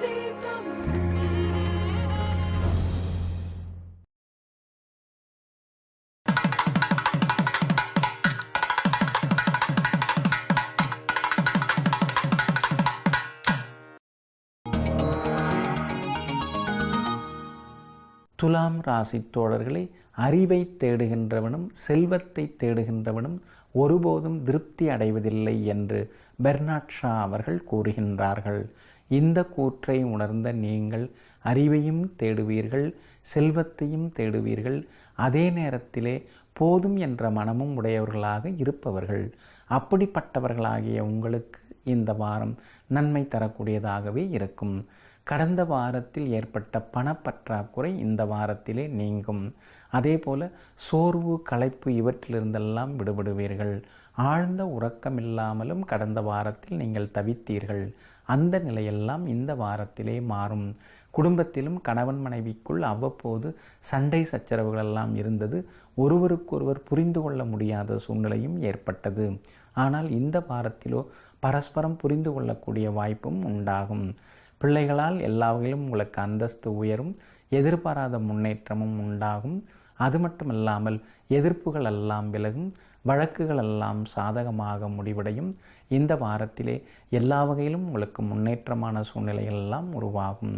துலாம் ராசி தோழர்களே, அறிவை தேடுகின்றவனும் செல்வத்தை தேடுகின்றவனும் ஒருபோதும் திருப்தி அடைவதில்லை என்று பெர்னாட் ஷா அவர்கள் கூறுகின்றார்கள். இந்த கூற்றை உணர்ந்த நீங்கள் அறிவையும் தேடுவீர்கள், செல்வத்தையும் தேடுவீர்கள், அதே நேரத்திலே போதும் என்ற மனமும் உடையவர்களாக இருப்பவர்கள். அப்படிப்பட்டவர்களாகிய உங்களுக்கு இந்த வாரம் நன்மை தரக்கூடியதாகவே இருக்கும். கடந்த வாரத்தில் ஏற்பட்ட பணப்பற்றாக்குறை இந்த வாரத்திலே நீங்கும். அதே போல சோர்வு, களைப்பு இவற்றிலிருந்தெல்லாம் விடுபடுவீர்கள். ஆழ்ந்த உறக்கமில்லாமலும் கடந்த வாரத்தில் நீங்கள் தவித்தீர்கள். அந்த நிலையெல்லாம் இந்த வாரத்திலே மாறும். குடும்பத்திலும் கணவன் மனைவிக்குள் அவ்வப்போது சண்டை சச்சரவுகளெல்லாம் இருந்தது. ஒருவருக்கொருவர் புரிந்து கொள்ள முடியாத சூழ்நிலையும் ஏற்பட்டது. ஆனால் இந்த வாரத்திலோ பரஸ்பரம் புரிந்து கொள்ளக்கூடிய வாய்ப்பும் உண்டாகும். பிள்ளைகளால் எல்லா வகையிலும் உங்களுக்கு அந்தஸ்து உயரும், எதிர்பாராத முன்னேற்றமும் உண்டாகும். அது மட்டுமல்லாமல் எதிர்ப்புகள் எல்லாம் விலகும், வழக்குகள் எல்லாம் சாதகமாக முடிவடையும். இந்த வாரத்திலே எல்லா வகையிலும் உங்களுக்கு முன்னேற்றமான சூழ்நிலைகள் எல்லாம் உருவாகும்.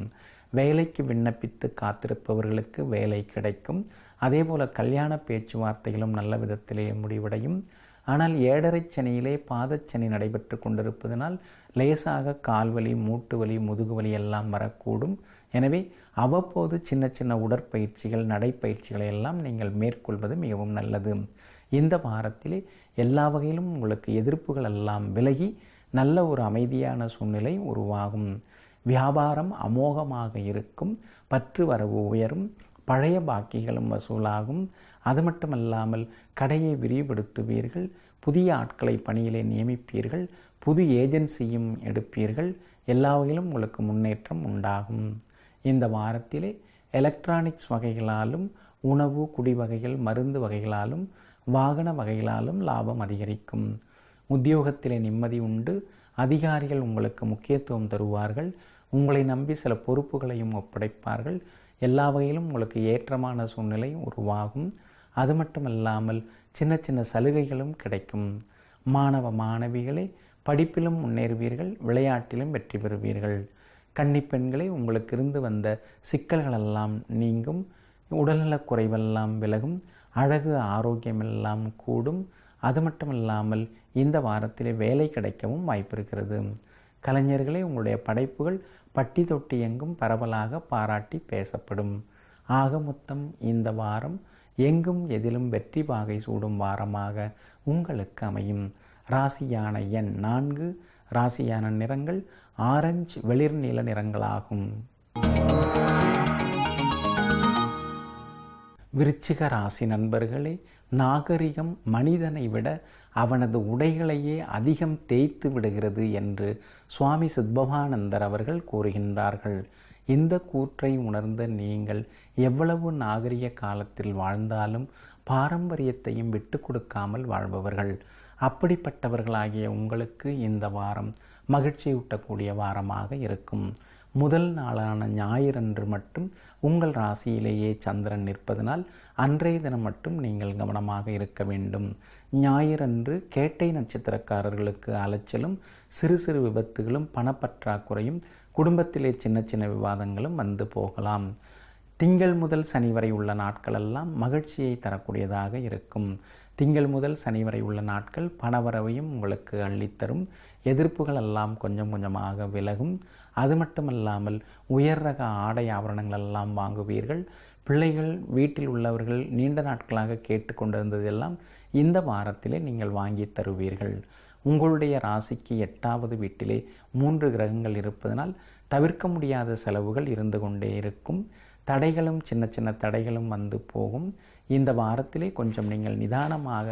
வேலைக்கு விண்ணப்பித்து காத்திருப்பவர்களுக்கு வேலை கிடைக்கும். அதேபோல் கல்யாண பேச்சுவார்த்தைகளும் நல்ல விதத்திலே முடிவடையும். ஆனால் 7.5 சனியிலே பாதச்சனி நடைபெற்று கொண்டிருப்பதனால் லேசாக கால்வலி, மூட்டு வலி, முதுகுவலி எல்லாம் வரக்கூடும். எனவே அவ்வப்போது சின்ன சின்ன உடற்பயிற்சிகள், நடைப்பயிற்சிகளை எல்லாம் நீங்கள் மேற்கொள்வது மிகவும் நல்லது. இந்த வாரத்திலே எல்லா வகையிலும் உங்களுக்கு எதிர்ப்புகள் எல்லாம் விலகி நல்ல ஒரு அமைதியான சூழ்நிலை உருவாகும். வியாபாரம் அமோகமாக இருக்கும். பற்று வரவு உயரும். பழைய பாக்கிகளும் வசூலாகும். அது மட்டுமல்லாமல் கடையை விரிவுபடுத்துவீர்கள். புதிய ஆட்களை பணியிலே நியமிப்பீர்கள். புது ஏஜென்சியும் எடுப்பீர்கள். எல்லா வகையிலும் உங்களுக்கு முன்னேற்றம் உண்டாகும். இந்த வாரத்திலே எலக்ட்ரானிக்ஸ் வகைகளாலும், உணவு, குடி வகைகள், மருந்து வகைகளாலும், வாகன வகைகளாலும் லாபம் அதிகரிக்கும். உத்தியோகத்திலே நிம்மதி உண்டு. அதிகாரிகள் உங்களுக்கு முக்கியத்துவம் தருவார்கள். உங்களை நம்பி சில பொறுப்புகளையும் ஒப்படைப்பார்கள். எல்லா வகையிலும் உங்களுக்கு ஏற்றமான சூழ்நிலை உருவாகும். அது மட்டுமல்லாமல் சின்ன சின்ன சலுகைகளும் கிடைக்கும். மாணவ மாணவிகளே, படிப்பிலும் முன்னேறுவீர்கள், விளையாட்டிலும் வெற்றி பெறுவீர்கள். கன்னிப்பெண்களே, உங்களுக்கு இருந்து வந்த சிக்கல்களெல்லாம் நீங்கும். உடல்நலக் குறைவெல்லாம் விலகும். அழகு, ஆரோக்கியமெல்லாம் கூடும். அது மட்டுமில்லாமல் இந்த வாரத்திலே வேலை கிடைக்கவும் வாய்ப்பு இருக்கிறது. கலைஞர்களே, உங்களுடைய படைப்புகள் பட்டி தொட்டி எங்கும் பரவலாக பாராட்டி பேசப்படும். ஆக மொத்தம் இந்த வாரம் எங்கும் எதிலும் வெற்றி வாகை சூடும் வாரமாக உங்களுக்கு அமையும். ராசியான எண் 4, ராசியான நிறங்கள் ஆரஞ்சு, வெளிர் நீல நிறங்களாகும். விருச்சிக ராசி நண்பர்களே, நாகரிகம் மனிதனை விட அவனது உடைகளையே அதிகம் தேய்த்து விடுகிறது என்று சுவாமி சித்பவானந்தர் அவர்கள் கூறுகின்றார்கள். இந்த கூற்றை உணர்ந்த நீங்கள் எவ்வளவு நாகரிக காலத்தில் வாழ்ந்தாலும் பாரம்பரியத்தையும் விட்டு கொடுக்காமல் வாழ்பவர்கள். அப்படிப்பட்டவர்களாகிய உங்களுக்கு இந்த வாரம் மகிழ்ச்சியூட்டக்கூடிய வாரமாக இருக்கும். முதல் நாளான ஞாயிறன்று மட்டும் உங்கள் ராசியிலேயே சந்திரன் நிற்பதனால் அன்றைய தினம் மட்டும் நீங்கள் கவனமாக இருக்க வேண்டும். ஞாயிறன்று கேட்டை நட்சத்திரக்காரர்களுக்கு அலைச்சலும், சிறு சிறு விபத்துகளும், பணப்பற்றாக்குறையும், குடும்பத்திலே சின்ன சின்ன விவாதங்களும் வந்து போகலாம். திங்கள் முதல் சனி வரை உள்ள நாட்களெல்லாம் மகிழ்ச்சியை தரக்கூடியதாக இருக்கும். திங்கள் முதல் சனி வரை உள்ள நாட்கள் பணவரவையும் உங்களுக்கு அள்ளித்தரும். எதிர்ப்புகள் எல்லாம் கொஞ்சம் கொஞ்சமாக விலகும். அது மட்டுமல்லாமல் உயர் ரக ஆடை ஆபரணங்கள் எல்லாம் வாங்குவீர்கள். பிள்ளைகள், வீட்டில் உள்ளவர்கள் நீண்ட நாட்களாக கேட்டு கொண்டிருந்ததெல்லாம் இந்த வாரத்திலே நீங்கள் வாங்கி தருவீர்கள். உங்களுடைய ராசிக்கு 8வது வீட்டிலே 3 கிரகங்கள் இருப்பதனால் தவிர்க்க முடியாத செலவுகள் இருந்து கொண்டே இருக்கும். தடைகளும், சின்ன சின்ன தடைகளும் வந்து போகும். இந்த வாரத்திலே கொஞ்சம் நீங்கள் நிதானமாக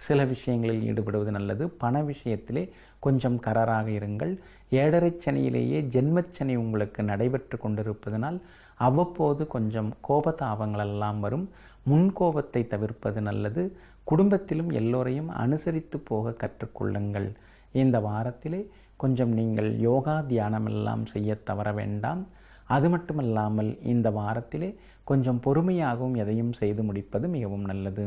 சில விஷயங்களில் ஈடுபடுவது நல்லது. பண விஷயத்திலே கொஞ்சம் கராராக இருங்கள். 7.5 சனியிலேயே ஜென்மச்சனி உங்களுக்கு நடைபெற்று கொண்டிருப்பதனால் அவ்வப்போது கொஞ்சம் கோபதாபங்களெல்லாம் வரும். முன்கோபத்தை தவிர்ப்பது நல்லது. குடும்பத்திலும் எல்லோரையும் அனுசரித்து போக கற்றுக்கொள்ளுங்கள். இந்த வாரத்திலே கொஞ்சம் நீங்கள் யோகா தியானம் எல்லாம் செய்ய தவற வேண்டாம். அது மட்டுமல்லாமல் இந்த வாரத்திலே கொஞ்சம் பொறுமையாகவும் எதையும் செய்து முடிப்பது மிகவும் நல்லது.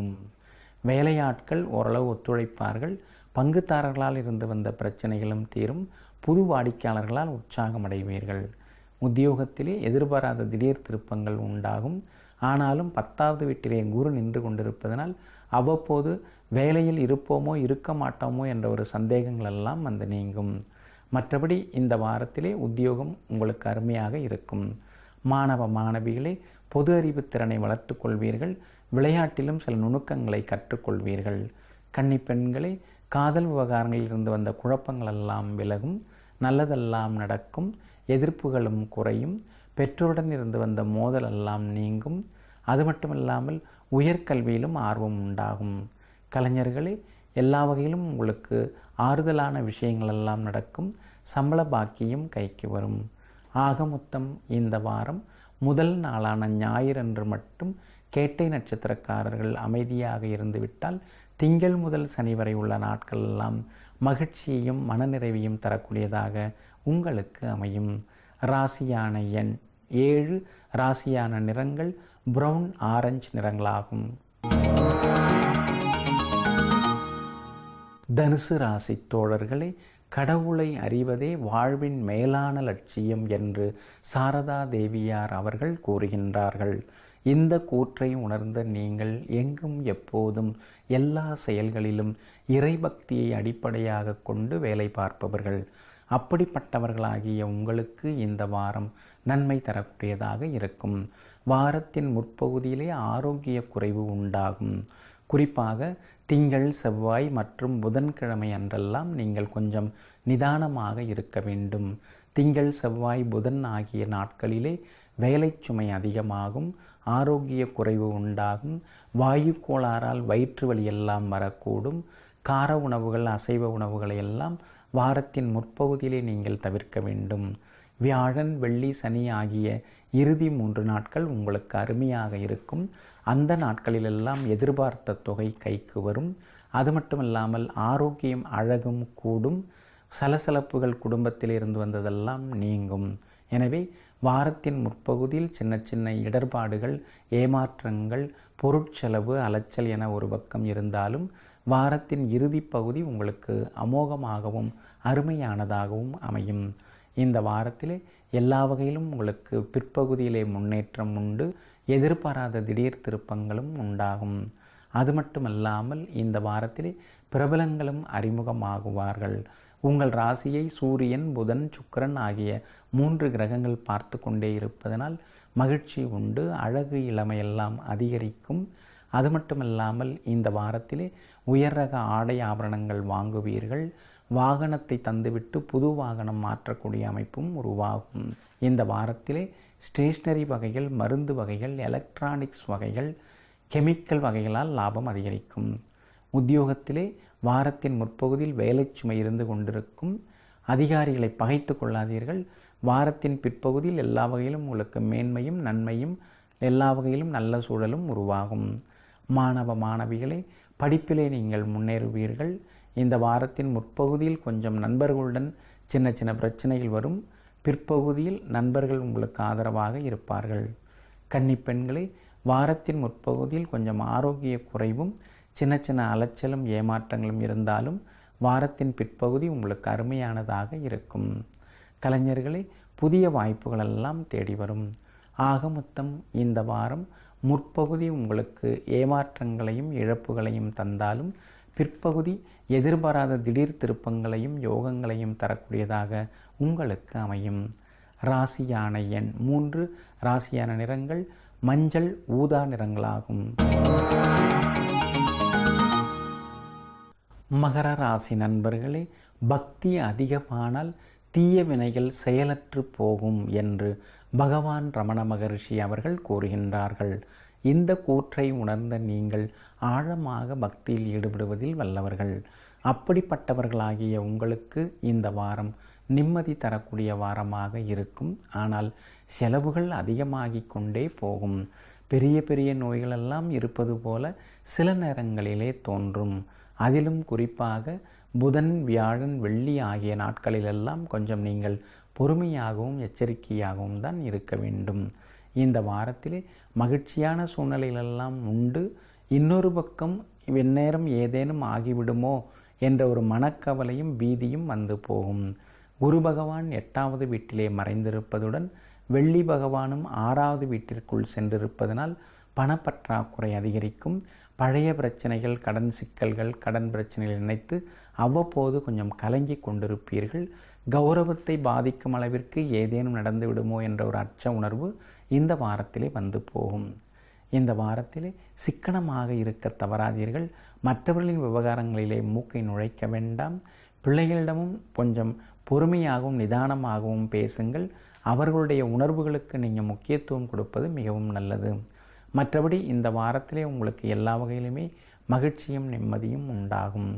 வேலையாட்கள் ஓரளவு ஒத்துழைப்பார்கள். பங்குதாரர்களால் இருந்து வந்த பிரச்சனைகளும் தீரும். புது வாடிக்கையாளர்களால் உற்சாகம் அடைவீர்கள். உத்தியோகத்திலே எதிர்பாராத திடீர் திருப்பங்கள் உண்டாகும். ஆனாலும் 10வது வீட்டிலே குரு நின்று கொண்டிருப்பதனால் அவ்வப்போது வேலையில் இருப்போமோ இருக்க மாட்டோமோ என்ற ஒரு சந்தேகங்கள் எல்லாம் வந்து நீங்கும். மற்றபடி இந்த வாரத்திலே உத்தியோகம் உங்களுக்கு அருமையாக இருக்கும். மாணவ மாணவிகளே, பொது அறிவு திறனை வளர்த்து கொள்வீர்கள். விளையாட்டிலும் சில நுணுக்கங்களை கற்றுக்கொள்வீர்கள். கன்னி பெண்களே, காதல் விவகாரங்களில் இருந்து வந்த குழப்பங்கள் எல்லாம் விலகும். நல்லதெல்லாம் நடக்கும். எதிர்ப்புகளும் குறையும். பெற்றோருடன் இருந்து வந்த மோதல் எல்லாம் நீங்கும். அது மட்டுமில்லாமல் உயர்கல்வியிலும் ஆர்வம் உண்டாகும். கலைஞர்களே, எல்லா வகையிலும் உங்களுக்கு ஆறுதலான விஷயங்கள் எல்லாம் நடக்கும். சம்பள பாக்கியம் கைக்கு வரும். ஆக மொத்தம் இந்த வாரம் முதல் நாளான ஞாயிறன்று மட்டும் கேட்டை நட்சத்திரக்காரர்கள் அமைதியாக இருந்துவிட்டால் திங்கள் முதல் சனி வரை உள்ள நாட்கள் எல்லாம் மகிழ்ச்சியையும் மனநிறைவையும் தரக்கூடியதாக உங்களுக்கு அமையும். ராசியான எண் 7, ராசியான நிறங்கள் பிரவுன் ஆரஞ்சு நிறங்களாகும். தனுசு ராசி தோழர்களே, கடவுளை அறிவதே வாழ்வின் மேலான லட்சியம் என்று சாரதா தேவியார் அவர்கள் கூறுகின்றார்கள். இந்த கூற்றை உணர்ந்த நீங்கள் எங்கும் எப்போதும் எல்லா செயல்களிலும் இறைபக்தியை அடிப்படையாக கொண்டு வேலை பார்ப்பவர்கள். அப்படிப்பட்டவர்களாகிய உங்களுக்கு இந்த வாரம் நன்மை தரக்கூடியதாக இருக்கும். வாரத்தின் முற்பகுதியிலே ஆரோக்கிய குறைவு உண்டாகும். குறிப்பாக திங்கள், செவ்வாய் மற்றும் புதன்கிழமை அன்றெல்லாம் நீங்கள் கொஞ்சம் நிதானமாக இருக்க வேண்டும். திங்கள், செவ்வாய், புதன் ஆகிய நாட்களிலே வேலை சுமை அதிகமாகும். ஆரோக்கிய குறைவு உண்டாகும். வாயு கோளாறால் வயிற்று வலி எல்லாம் வரக்கூடும். கார உணவுகள், அசைவ உணவுகளை எல்லாம் வாரத்தின் முற்பகுதியிலே நீங்கள் தவிர்க்க வேண்டும். வியாழன், வெள்ளி, சனி ஆகிய இறுதி 3 நாட்கள் உங்களுக்கு அருமையாக இருக்கும். அந்த நாட்களிலெல்லாம் எதிர்பார்த்த தொகை கைக்கு வரும். அது மட்டுமல்லாமல் ஆரோக்கியம், அழகும் கூடும். சலசலப்புகள் குடும்பத்தில் இருந்து வந்ததெல்லாம் நீங்கும். எனவே வாரத்தின் முற்பகுதியில் சின்ன சின்ன இடர்பாடுகள், ஏமாற்றங்கள், பொருட்செலவு, அலைச்சல் என ஒரு பக்கம் இருந்தாலும் வாரத்தின் இறுதி பகுதி உங்களுக்கு அமோகமாகவும் அருமையானதாகவும் அமையும். இந்த வாரத்திலே எல்லா வகையிலும் உங்களுக்கு பிற்பகுதியிலே முன்னேற்றம் உண்டு. எதிர்பாராத திடீர் திருப்பங்களும் உண்டாகும். அது மட்டுமல்லாமல் இந்த வாரத்திலே பிரபலங்களும் அறிமுகமாகுவார்கள். உங்கள் ராசியை சூரியன், புதன், சுக்கிரன் ஆகிய 3 கிரகங்கள் பார்த்து கொண்டே இருப்பதனால் மகிழ்ச்சி உண்டு. அழகு, இளமையெல்லாம் அதிகரிக்கும். அது மட்டுமல்லாமல் இந்த வாரத்திலே உயர் ரக ஆடை ஆபரணங்கள் வாங்குவீர்கள். வாகனத்தை தந்துவிட்டு புது வாகனம் மாற்றக்கூடிய அமைப்பும் உருவாகும். இந்த வாரத்திலே ஸ்டேஷ்னரி வகைகள், மருந்து வகைகள், எலக்ட்ரானிக்ஸ் வகைகள், கெமிக்கல் வகைகளால் லாபம் அதிகரிக்கும். உத்தியோகத்திலே வாரத்தின் முற்பகுதியில் வேலை சுமை இருந்து கொண்டிருக்கும். அதிகாரிகளை பகைத்து கொள்ளாதீர்கள். வாரத்தின் பிற்பகுதியில் எல்லா வகையிலும் உங்களுக்கு மேன்மையும் நன்மையும், எல்லா வகையிலும் நல்ல சூழலும் உருவாகும். மாணவ மாணவிகளே, படிப்பிலே நீங்கள் முன்னேறுவீர்கள். இந்த வாரத்தின் முற்பகுதியில் கொஞ்சம் நண்பர்களுடன் சின்ன சின்ன பிரச்சனைகள் வரும். பிற்பகுதியில் நண்பர்கள் உங்களுக்கு ஆதரவாக இருப்பார்கள். கன்னி பெண்களே, வாரத்தின் முற்பகுதியில் கொஞ்சம் ஆரோக்கிய குறைவும் சின்ன சின்ன அலைச்சலும் ஏமாற்றங்களும் இருந்தாலும் வாரத்தின் பிற்பகுதி உங்களுக்கு அருமையானதாக இருக்கும். கலைஞர்களே, புதிய வாய்ப்புகளெல்லாம் தேடி வரும். ஆக மொத்தம் இந்த வாரம் முற்பகுதி உங்களுக்கு ஏமாற்றங்களையும் இழப்புகளையும் தந்தாலும் பிற்பகுதி எதிர்பாராத திடீர் திருப்பங்களையும் யோகங்களையும் தரக்கூடியதாக உங்களுக்கு அமையும். ராசியான எண் 3, ராசியான நிறங்கள் மஞ்சள், ஊதா நிறங்களாகும். மகர ராசி நண்பர்களே, பக்தி அதிகமானால் தீய வினைகள் செயலற்று போகும் என்று பகவான் ரமண மகரிஷி அவர்கள் கூறுகின்றார்கள். இந்த கூற்றை உணர்ந்த நீங்கள் ஆழமாக பக்தியில் ஈடுபடுவதில் வல்லவர்கள். அப்படிப்பட்டவர்களாகிய உங்களுக்கு இந்த வாரம் நிம்மதி தரக்கூடிய வாரமாக இருக்கும். ஆனால் செலவுகள் அதிகமாகிக் கொண்டே போகும். பெரிய பெரிய நோய்களெல்லாம் இருப்பது போல சில நேரங்களிலே தோன்றும். அதிலும் குறிப்பாக புதன், வியாழன், வெள்ளி ஆகிய நாட்களிலெல்லாம் கொஞ்சம் நீங்கள் பொறுமையாகவும் எச்சரிக்கையாகவும் தான் இருக்க வேண்டும். இந்த வாரத்திலே மகிழ்ச்சியான சூழ்நிலைகளெல்லாம் உண்டு. இன்னொரு பக்கம் வெந்நேரம் ஏதேனும் ஆகிவிடுமோ என்ற ஒரு மனக்கவலையும் பீதியும் வந்து போகும். குரு பகவான் 8வது வீட்டிலே மறைந்திருப்பதுடன் வெள்ளி பகவானும் 6வது வீட்டிற்குள் சென்றிருப்பதனால் பணப்பற்றாக்குறை அதிகரிக்கும். பழைய பிரச்சனைகள், கடன் சிக்கல்கள், கடன் பிரச்சனைகள் நினைத்து அவ்வப்போது கொஞ்சம் கலங்கி கொண்டிருப்பீர்கள். கௌரவத்தை பாதிக்கும் அளவிற்கு ஏதேனும் நடந்து விடுமோ என்ற ஒரு அச்ச உணர்வு இந்த வாரத்திலே வந்து போகும். இந்த வாரத்திலே சிக்கனமாக இருக்க தவறாதீர்கள். மற்றவர்களின் விவகாரங்களிலே மூக்கை நுழைக்க வேண்டாம். பிள்ளைகளிடமும் கொஞ்சம் பொறுமையாகவும் நிதானமாகவும் பேசுங்கள். அவர்களுடைய உணர்வுகளுக்கு நீங்கள் முக்கியத்துவம் கொடுப்பது மிகவும் நல்லது. மற்றபடி இந்த வாரத்திலே உங்களுக்கு எல்லா வகையிலுமே மகிழ்ச்சியும் நிம்மதியும் உண்டாகும்.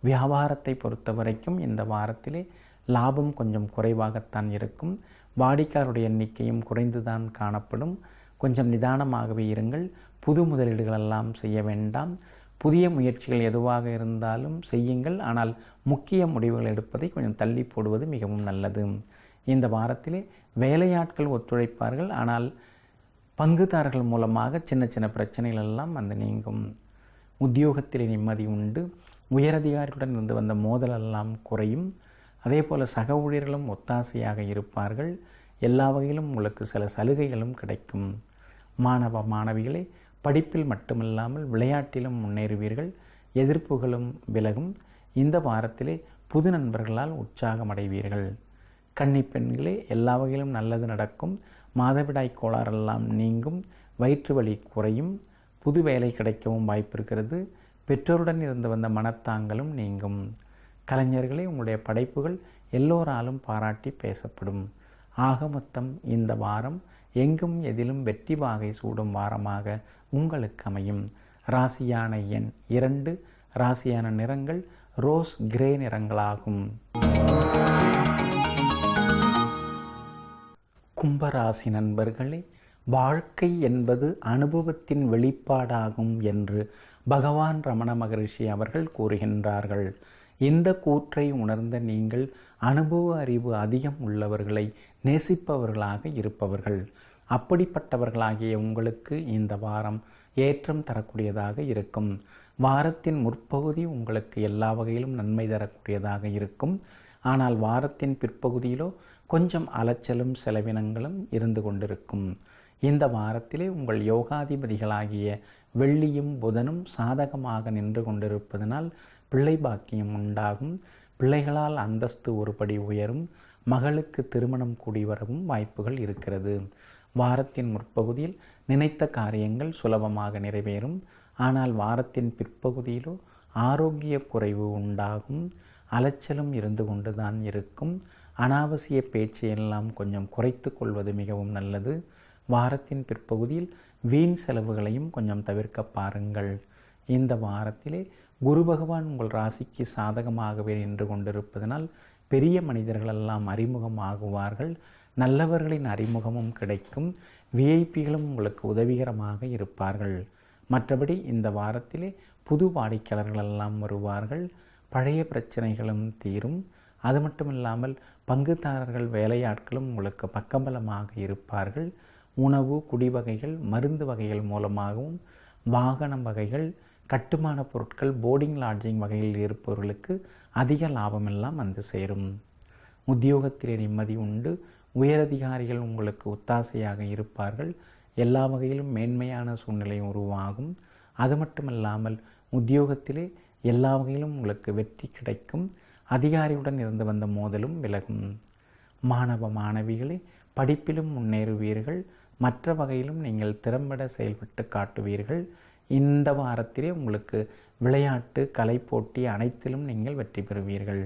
வியாபாரத்தை பொறுத்த வரைக்கும் இந்த வாரத்திலே லாபம் கொஞ்சம் குறைவாகத்தான் இருக்கும். வாடிக்கையாளருடைய எண்ணிக்கையும் குறைந்துதான் காணப்படும். கொஞ்சம் நிதானமாகவே இருங்கள். புது முதலீடுகளெல்லாம் செய்ய வேண்டாம். புதிய முயற்சிகள் எதுவாக இருந்தாலும் செய்யுங்கள். ஆனால் முக்கிய முடிவுகள் எடுப்பதை கொஞ்சம் தள்ளி போடுவது மிகவும் நல்லது. இந்த வாரத்திலே வேலையாட்கள் ஒத்துழைப்பார்கள். ஆனால் பங்குதாரர்கள் மூலமாக சின்ன சின்ன பிரச்சனைகள் எல்லாம் வந்து நீங்கும். உத்தியோகத்திலே நிம்மதி உண்டு. உயரதிகாரிகளுடன் இருந்து வந்த மோதலெல்லாம் குறையும். அதே போல் சக ஊழியர்களும் ஒத்தாசையாக இருப்பார்கள். எல்லா வகையிலும் உங்களுக்கு சில சலுகைகளும் கிடைக்கும். மாணவ மாணவிகளே, படிப்பில் மட்டுமில்லாமல் விளையாட்டிலும் முன்னேறுவீர்கள். எதிர்ப்புகளும் விலகும். இந்த வாரத்திலே புது நண்பர்களால் உற்சாகம் அடைவீர்கள். கன்னி பெண்களே, எல்லா வகையிலும் நல்லது நடக்கும். மாதவிடாய் கோளாறெல்லாம் நீங்கும். வயிற்று வலி குறையும். புது வேலை கிடைக்கவும் வாய்ப்பு இருக்கிறது. பெற்றோருடன் இருந்து வந்த மனத்தாங்களும் நீங்கும். கலைஞர்களே, உங்களுடைய படைப்புகள் எல்லோராலும் பாராட்டி பேசப்படும். ஆக மொத்தம் இந்த வாரம் எங்கும் எதிலும் வெற்றி வாகை சூடும் வாரமாக உங்களுக்கு அமையும். ராசியான எண் 2, ராசியான நிறங்கள் ரோஸ் கிரே நிறங்களாகும். கும்பராசி நண்பர்களே, வாழ்க்கை என்பது அனுபவத்தின் வெளிப்பாடாகும் என்று பகவான் ரமண மகரிஷி அவர்கள் கூறுகின்றார்கள். இந்த கூற்றை உணர்ந்த நீங்கள் அனுபவ அறிவு அதிகம் உள்ளவர்களை நேசிப்பவர்களாக இருப்பவர்கள். அப்படிப்பட்டவர்களாகிய உங்களுக்கு இந்த வாரம் ஏற்றம் தரக்கூடியதாக இருக்கும். வாரத்தின் முற்பகுதி உங்களுக்கு எல்லா வகையிலும் நன்மை தரக்கூடியதாக இருக்கும். ஆனால் வாரத்தின் பிற்பகுதியிலோ கொஞ்சம் அலைச்சலும் செலவினங்களும் இருந்து கொண்டிருக்கும். இந்த வாரத்திலே உங்கள் யோகாதிபதிகளாகிய வெள்ளியும் புதனும் சாதகமாக நின்று கொண்டிருப்பதனால் பிள்ளை பாக்கியம் உண்டாகும். பிள்ளைகளால் அந்தஸ்து ஒருபடி உயரும். மகளுக்கு திருமணம் கூடி வரவும் வாய்ப்புகள் இருக்கிறது. வாரத்தின் முற்பகுதியில் நினைத்த காரியங்கள் சுலபமாக நிறைவேறும். ஆனால் வாரத்தின் பிற்பகுதியிலோ ஆரோக்கிய குறைவு உண்டாகும். அலைச்சலும் இருந்து கொண்டுதான் இருக்கும். அனாவசிய பேச்சையெல்லாம் கொஞ்சம் குறைத்து கொள்வது மிகவும் நல்லது. வாரத்தின் பிற்பகுதியில் வீண் செலவுகளையும் கொஞ்சம் தவிர்க்க பாருங்கள். இந்த வாரத்திலே குரு பகவான் உங்கள் ராசிக்கு சாதகமாகவே நின்று கொண்டிருப்பதனால் பெரிய மனிதர்களெல்லாம் அறிமுகமாகுவார்கள். நல்லவர்களின் அறிமுகமும் கிடைக்கும். விஐபிகளும் உங்களுக்கு உதவிகரமாக இருப்பார்கள். மற்றபடி இந்த வாரத்திலே புது வாடிக்கையாளர்களெல்லாம் வருவார்கள். பழைய பிரச்சனைகளும் தீரும். அது மட்டும் இல்லாமல் பங்குதாரர்கள், வேலையாட்களும் உங்களுக்கு பக்கபலமாக இருப்பார்கள். உணவு, குடிவகைகள், மருந்து வகைகள் மூலமாகவும் வாகனம் வகைகள், கட்டுமான பொருட்கள், போர்டிங் லாட்ஜிங் வகையில் இருப்பவர்களுக்கு அதிக லாபமெல்லாம் வந்து சேரும். உத்தியோகத்திலே நிம்மதி உண்டு. உயரதிகாரிகள் உங்களுக்கு ஒத்தாசையாக இருப்பார்கள். எல்லா வகையிலும் மேன்மையான சூழ்நிலை உருவாகும். அது மட்டுமல்லாமல் உத்தியோகத்திலே எல்லா வகையிலும் உங்களுக்கு வெற்றி கிடைக்கும். அதிகாரியுடன் இருந்து வந்த மோதலும் விலகும். மாணவ மாணவிகளே, படிப்பிலும் முன்னேறுவீர்கள். மற்ற வகையிலும் நீங்கள் திறம்பட செயல்பட்டு காட்டுவீர்கள். இந்த வாரத்திலே உங்களுக்கு விளையாட்டு, கலை போட்டி அனைத்திலும் நீங்கள் வெற்றி பெறுவீர்கள்.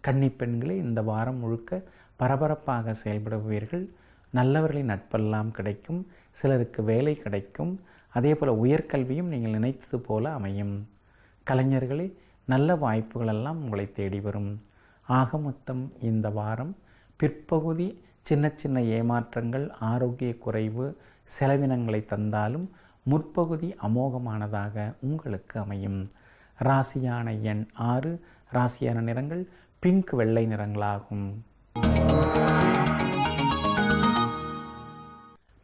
கன்னி பெண்களே, இந்த வாரம் முழுக்க பரபரப்பாக செயல்படுவீர்கள். நல்லவர்களின் நட்பெல்லாம் கிடைக்கும். சிலருக்கு வேலை கிடைக்கும். அதே போல் உயர்கல்வியும் நீங்கள் நினைத்தது போல அமையும். கலைஞர்களே, நல்ல வாய்ப்புகளெல்லாம் உங்களை தேடி வரும். ஆக மொத்தம் இந்த வாரம் பிற்பகுதி சின்ன சின்ன ஏமாற்றங்கள், ஆரோக்கிய குறைவு, செலவினங்களை தந்தாலும் முற்பகுதி அமோகமானதாக உங்களுக்கு அமையும். ராசியான எண் 6, ராசியான நிறங்கள் பிங்க் வெள்ளை நிறங்களாகும்.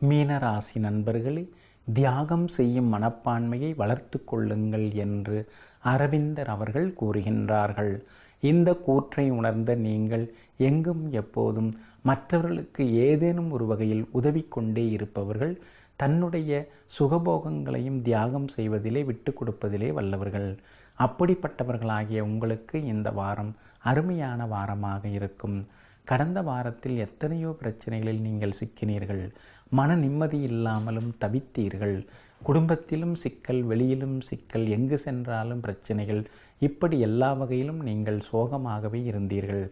மீன ராசி நண்பர்களே, தியாகம் செய்யும் மனப்பான்மையை வளர்த்து கொள்ளுங்கள் என்று அரவிந்தர் அவர்கள் கூறுகின்றார்கள். இந்த கூற்றை உணர்ந்த நீங்கள் எங்கும் எப்போதும் மற்றவர்களுக்கு ஏதேனும் ஒரு வகையில் உதவி கொண்டே இருப்பவர்கள், தன்னுடைய சுகபோகங்களையும் தியாகம் செய்வதிலே விட்டு கொடுப்பதிலே வல்லவர்கள். அப்படிப்பட்டவர்களாகிய உங்களுக்கு இந்த வாரம் அருமையான வாரமாக இருக்கும். கடந்த வாரத்தில் எத்தனையோ பிரச்சனைகளில் நீங்கள் சிக்கினீர்கள். மன நிம்மதி இல்லாமலும் தவித்தீர்கள். குடும்பத்திலும் சிக்கல், வெளியிலும் சிக்கல், எங்கு சென்றாலும் பிரச்சனைகள், இப்படி எல்லா வகையிலும் நீங்கள் சோகமாகவே இருந்தீர்கள்.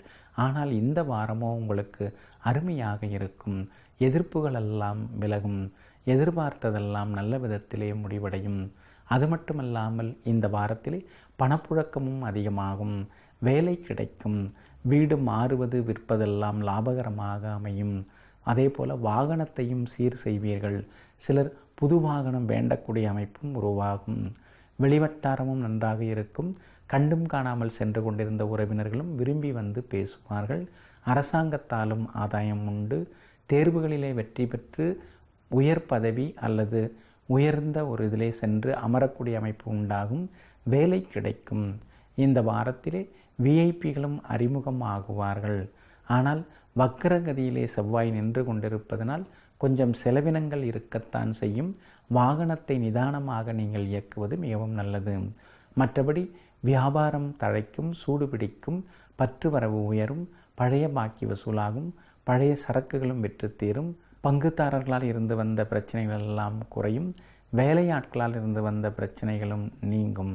ஆனால் இந்த வாரமோ உங்களுக்கு அருமையாக இருக்கும். எதிர்ப்புகளெல்லாம் விலகும். எதிர்பார்த்ததெல்லாம் நல்ல விதத்திலே முடிவடையும். அது மட்டுமல்லாமல் இந்த வாரத்திலே பணப்புழக்கமும் அதிகமாகும். வேலை கிடைக்கும். வீடு மாறுவது விற்பதெல்லாம் லாபகரமாக அமையும். அதே போல் வாகனத்தையும் சீர் செய்வீர்கள். சிலர் புது வாகனம் வேண்டக்கூடிய அமைப்பும் உருவாகும். வெளிவட்டாரமும் நன்றாக இருக்கும். கண்டும் காணாமல் சென்று கொண்டிருந்த உறவினர்களும் விரும்பி வந்து பேசுவார்கள். அரசாங்கத்தாலும் ஆதாயம் உண்டு. தேர்வுகளிலே வெற்றி பெற்று உயர் பதவி அல்லது உயர்ந்த ஒரு இதிலே சென்று அமரக்கூடிய அமைப்பு உண்டாகும். வேலை கிடைக்கும். இந்த வாரத்திலே விஐபிகளும் அறிமுகம் ஆகுவார்கள். ஆனால் வக்கரகதியிலே செவ்வாய் நின்று கொண்டிருப்பதனால் கொஞ்சம் செலவினங்கள் இருக்கத்தான் செய்யும். வாகனத்தை நிதானமாக நீங்கள் இயக்குவது மிகவும் நல்லது. மற்றபடி வியாபாரம் தழைக்கும், சூடுபிடிக்கும், பற்று வரவு உயரும், பழைய பாக்கி வசூலாகும், பழைய சரக்குகளும் விற்று தீரும், பங்குதாரர்களால் இருந்து வந்த பிரச்சனைகள் எல்லாம் குறையும், வேலையாட்களால் இருந்து வந்த பிரச்சனைகளும் நீங்கும்.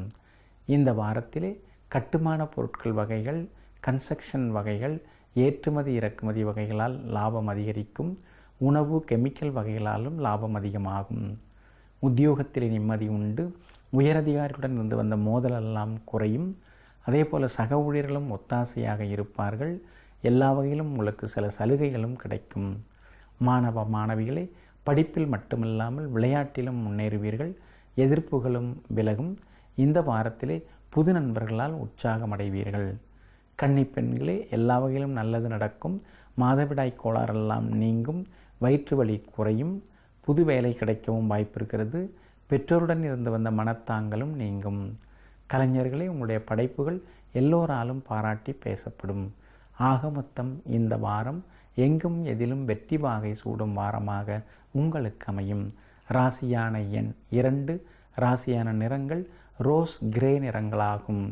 இந்த வாரத்திலே கட்டுமான பொருட்கள் வகைகள், கன்ஸ்ட்ரக்ஷன் வகைகள், ஏற்றுமதி இறக்குமதி வகைகளால் லாபம் அதிகரிக்கும். உணவு, கெமிக்கல் வகைகளாலும் லாபம் அதிகமாகும். உத்தியோகத்தில் நிம்மதி உண்டு. உயரதிகாரிகளுடன் இருந்து வந்த மோதலெல்லாம் குறையும். அதே போல் சக ஊழியர்களும் ஒத்தாசையாக இருப்பார்கள். எல்லா வகையிலும் உங்களுக்கு சில சலுகைகளும் கிடைக்கும். மாணவ மாணவிகளே, படிப்பில் மட்டுமில்லாமல் விளையாட்டிலும் முன்னேறுவீர்கள். எதிர்ப்புகளும் விலகும். இந்த வாரத்திலே புது நண்பர்களால் உற்சாகமடைவீர்கள். கன்னிப்பெண்களே, எல்லா வகையிலும் நல்லது நடக்கும். மாதவிடாய் கோளாறெல்லாம் நீங்கும். வயிற்று வலி குறையும். புது வேலை கிடைக்கவும் வாய்ப்பு இருக்கிறது. பெற்றோருடன் இருந்து வந்த மனத்தாங்களும் நீங்கும். கலைஞர்களே, உங்களுடைய படைப்புகள் எல்லோராலும் பாராட்டி பேசப்படும். ஆக மொத்தம் இந்த வாரம் எங்கும் எதிலும் வெற்றி வாகை சூடும் வாரமாக உங்களுக்கு அமையும். ராசியான எண் 2, ராசியான நிறங்கள் ரோஸ் கிரே நிறங்களாகும்.